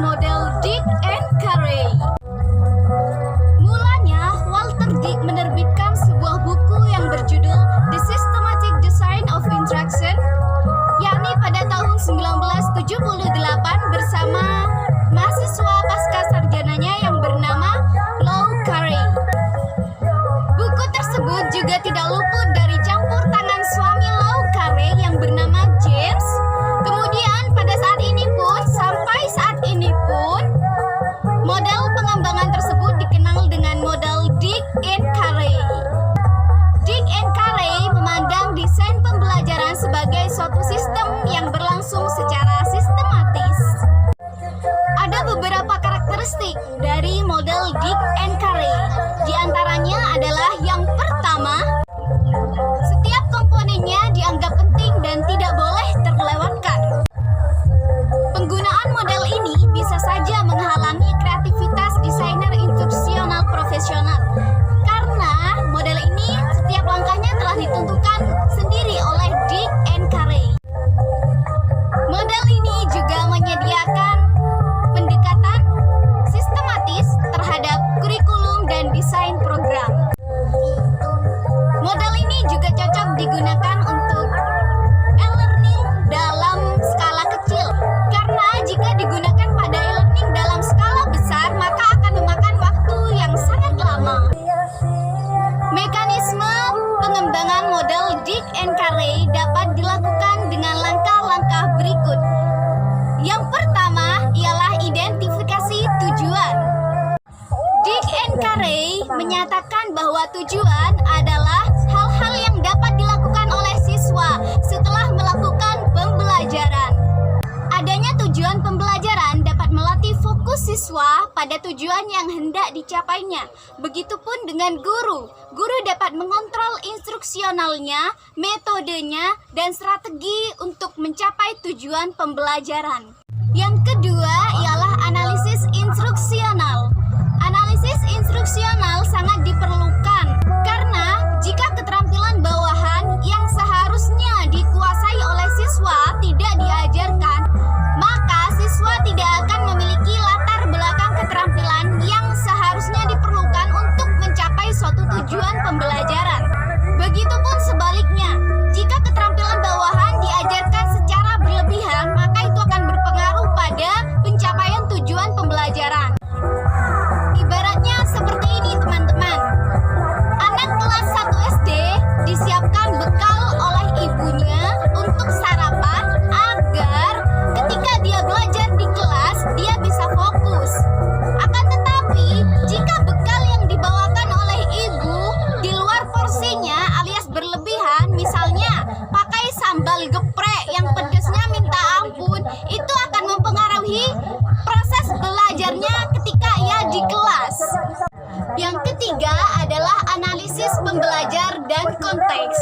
model Dick and Carey. Mulanya, Walter Dick menerbitkan sebuah buku yang berjudul The Systematic Design of Interaction, yakni pada tahun 1978 bersama mahasiswa pasca sarjananya yang bernama Lou Carey. Buku tersebut juga tidak luput dari campur tangan suami Lou Carey yang bernama James. Kemudian pada saat ini pun model pengembangan tersebut dikenal dengan model Dick and Carey. Dick and Carey memandang desain pembelajaran sebagai suatu sistem yang berlangsung secara sistematis. Ada beberapa karakteristik dari model Dick and Carey. Di antaranya adalah yang pertama, setiap komponennya dianggap penting dan tidak boleh terlewatkan. Penggunaan model ini bisa saja menghalangi kreativitas desainer instruksional profesional karena model ini setiap langkahnya telah ditentukan sendiri oleh Dick and Carey. Model ini juga menyediakan pendekatan sistematis terhadap kurikulum dan desain program. Model ini juga cocok digunakan untuk e-learning dalam skala kecil, karena jika digunakan pada e-learning dalam skala besar maka akan memakan waktu yang sangat lama. Mekanisme pengembangan model Dick and Carey dapat dilakukan dengan langkah-langkah berikut. Yang pertama ialah identifikasi tujuan. Dick and Carey menyatakan bahwa tujuan adalah hal-hal yang dapat dilakukan oleh siswa setelah melakukan pembelajaran. Adanya tujuan pembelajaran dapat melatih fokus siswa pada tujuan yang hendak dicapainya. Begitupun dengan guru. Guru dapat mengontrol instruksionalnya, metodenya, dan strategi untuk mencapai tujuan pembelajaran. Yang kedua ialah analisis instruksional. Analisis instruksional sangat diperlukan karena jika keterampilan bawahan yang seharusnya dikuasai oleh siswa tidak diajarkan, maka siswa tidak akan memiliki latar belakang keterampilan yang seharusnya diperlukan untuk mencapai suatu tujuan pembelajaran. Begitupun sebaliknya, jika keterampilan bawahan diajarkan secara berlebihan, maka itu akan berpengaruh pada pencapaian tujuan pembelajaran. Ibaratnya seperti ini, teman-teman. Anak kelas 1 SD disiapkan bekal oleh ibunya untuk sarapan agar ketika dia belajar di kelas, dia bisa fokus. Akan tetapi, jika bekal yang dibawakan oleh ibu di luar porsinya alias berlebihan, misalnya pakai sambal geprek yang pedasnya minta ampun, itu akan mempengaruhi proses belajarnya ketika ia di kelas. Yang ketiga adalah analisis pembelajar dan konteks.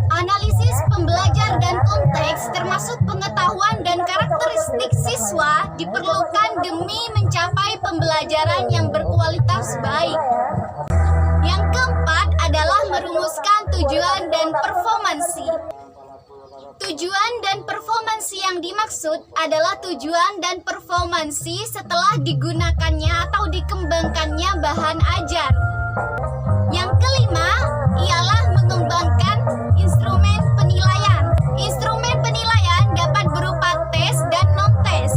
Analisis pembelajar dan konteks termasuk pengetahuan dan karakteristik siswa diperlukan demi mencapai pembelajaran yang berkualitas baik. Yang keempat adalah merumuskan tujuan dan performansi. Tujuan dan performansi yang dimaksud adalah tujuan dan performansi setelah digunakannya atau dikembangkannya bahan ajar. Yang kelima ialah mengembangkan instrumen penilaian. Instrumen penilaian dapat berupa tes dan non-tes.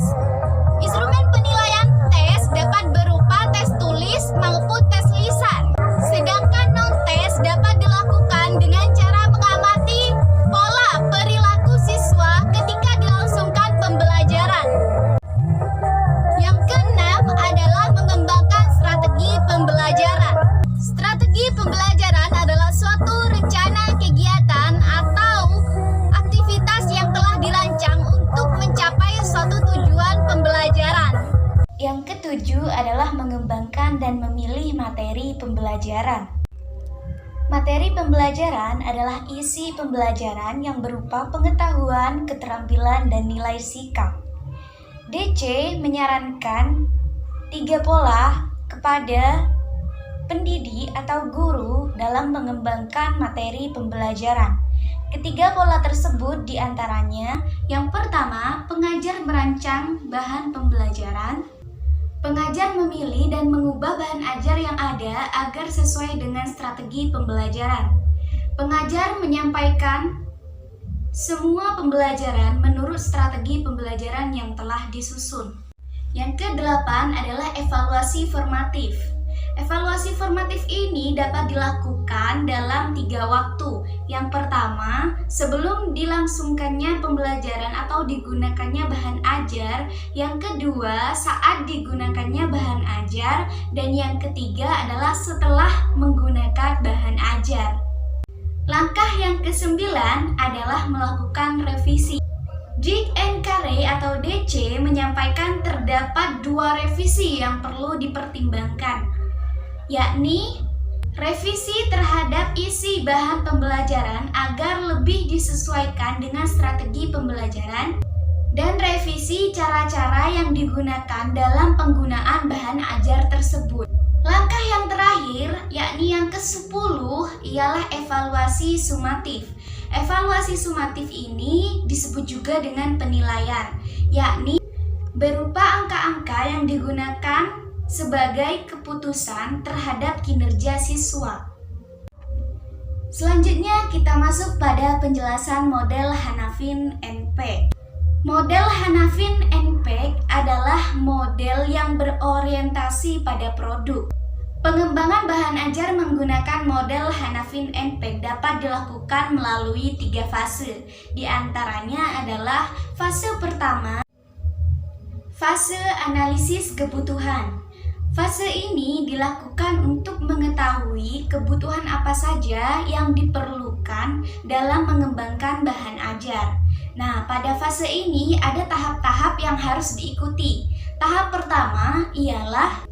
Instrumen penilaian tes dapat berupa tes tulis maupun tes lisan. Sedangkan non-tes dapat dilakukan dengan cara mengamati pola perilaku siswa ketika dilangsungkan pembelajaran. Yang keenam adalah mengembangkan strategi pembelajaran. Strategi pembelajaran adalah suatu rencana kegiatan atau aktivitas yang telah dirancang untuk mencapai suatu tujuan pembelajaran. Yang ketujuh adalah mengembangkan dan memilih materi pembelajaran. Materi pembelajaran adalah isi pembelajaran yang berupa pengetahuan, keterampilan, dan nilai sikap. DC menyarankan 3 pola kepada pendidik atau guru dalam mengembangkan materi pembelajaran. Ketiga pola tersebut diantaranya, yang pertama, pengajar merancang bahan pembelajaran. Pengajar memilih dan mengubah bahan ajar yang ada agar sesuai dengan strategi pembelajaran. Pengajar menyampaikan semua pembelajaran menurut strategi pembelajaran yang telah disusun. Yang kedelapan adalah evaluasi formatif. Evaluasi formatif ini dapat dilakukan dalam 3 waktu. Yang pertama, sebelum dilangsungkannya pembelajaran atau digunakannya bahan ajar. Yang kedua, saat digunakannya bahan ajar. Dan yang ketiga adalah setelah menggunakan bahan ajar. Langkah yang kesembilan adalah melakukan revisi. Dick and Carey atau DC menyampaikan terdapat 2 revisi yang perlu dipertimbangkan, yakni revisi terhadap isi bahan pembelajaran agar lebih disesuaikan dengan strategi pembelajaran, dan revisi cara-cara yang digunakan dalam penggunaan bahan ajar tersebut. Langkah yang terakhir, yakni yang ke-10, ialah evaluasi sumatif. Evaluasi sumatif ini disebut juga dengan penilaian, yakni berupa angka-angka yang digunakan sebagai keputusan terhadap kinerja siswa. Selanjutnya kita masuk pada penjelasan model Hanafin and Peck. Model Hanafin and Peck adalah model yang berorientasi pada produk. Pengembangan bahan ajar menggunakan model Hanafin and Peck dapat dilakukan melalui 3 fase. Di antaranya adalah fase pertama, fase analisis kebutuhan. Fase ini dilakukan untuk mengetahui kebutuhan apa saja yang diperlukan dalam mengembangkan bahan ajar. Nah, pada fase ini ada tahap-tahap yang harus diikuti. Tahap pertama ialah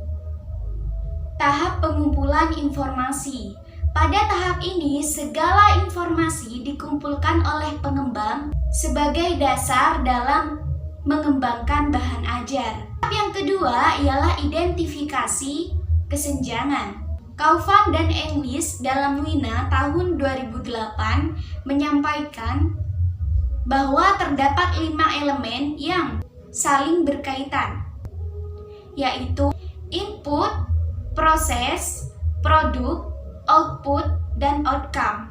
tahap pengumpulan informasi. Pada tahap ini, segala informasi dikumpulkan oleh pengembang sebagai dasar dalam mengembangkan bahan ajar. Tahap yang kedua ialah identifikasi kesenjangan. Kaufman dan English dalam Wina tahun 2008 menyampaikan bahwa terdapat 5 elemen yang saling berkaitan, yaitu input, proses, produk, output, dan outcome.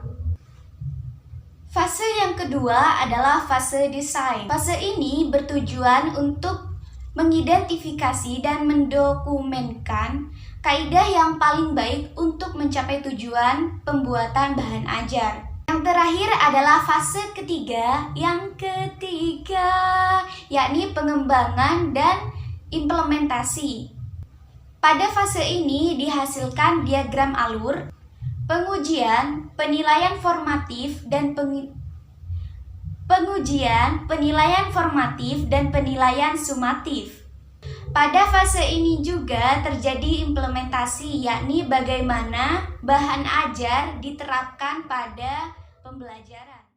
Fase yang kedua adalah fase desain. Fase ini bertujuan untuk mengidentifikasi dan mendokumenkan kaidah yang paling baik untuk mencapai tujuan pembuatan bahan ajar. Yang terakhir adalah fase ketiga, yakni pengembangan dan implementasi. Pada fase ini dihasilkan diagram alur, pengujian, penilaian formatif, dan penilaian sumatif. Pada fase ini juga terjadi implementasi, yakni bagaimana bahan ajar diterapkan pada pembelajaran.